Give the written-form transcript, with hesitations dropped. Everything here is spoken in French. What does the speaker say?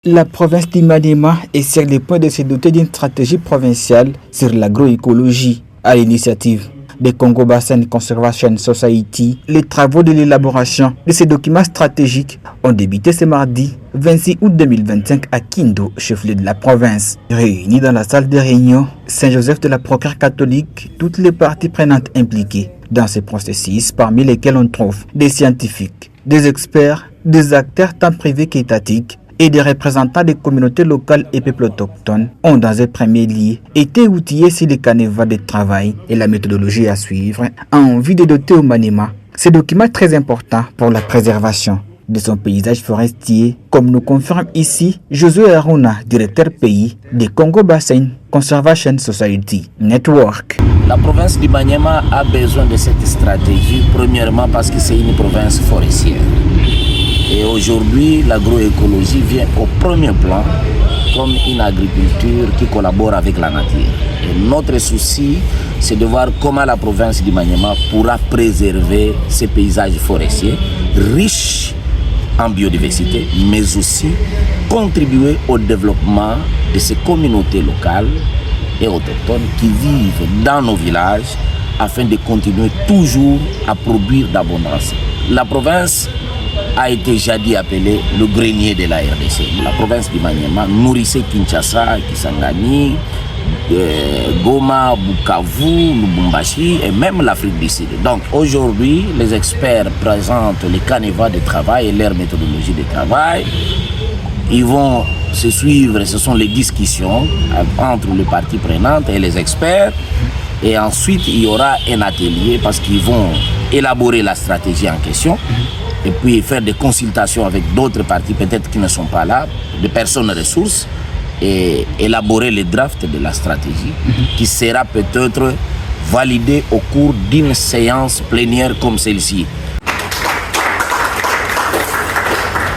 La province d'Imanema est sur le point de se doter d'une stratégie provinciale sur l'agroécologie. À l'initiative de Congo Basin Conservation Society, les travaux de l'élaboration de ces documents stratégiques ont débuté ce mardi 26 août 2025 à Kindo, chef-lieu de la province. Réunis dans la salle de réunion Saint-Joseph de la Procure catholique, toutes les parties prenantes impliquées dans ce processus, parmi lesquelles on trouve des scientifiques, des experts, des acteurs tant privés qu'étatiques, et des représentants des communautés locales et peuples autochtones ont dans un premier lieu été outillés sur les canevas de travail et la méthodologie à suivre en vue de doter au Manema ces documents très importants pour la préservation de son paysage forestier, comme nous confirme ici Josué Aruna, directeur pays de Congo Basin Conservation Society Network. La province du Maniema a besoin de cette stratégie, premièrement parce que c'est une province forestière. Et aujourd'hui, l'agroécologie vient au premier plan comme une agriculture qui collabore avec la nature. Et notre souci, c'est de voir comment la province du Maniema pourra préserver ses paysages forestiers, riches en biodiversité, mais aussi contribuer au développement de ces communautés locales et autochtones qui vivent dans nos villages afin de continuer toujours à produire d'abondance. La province a été jadis appelé le grenier de la RDC. La province du Maniema nourrissait Kinshasa, Kisangani, Goma, Bukavu, Lubumbashi et même l'Afrique du Sud. Donc aujourd'hui, les experts présentent les canevas de travail et leur méthodologie de travail. Ils vont se suivre, ce sont les discussions entre les parties prenantes et les experts. Et ensuite, il y aura un atelier parce qu'ils vont élaborer la stratégie en question. Et puis faire des consultations avec d'autres parties, peut-être qui ne sont pas là, des personnes ressources, et élaborer les drafts de la stratégie qui sera peut-être validée au cours d'une séance plénière comme celle-ci.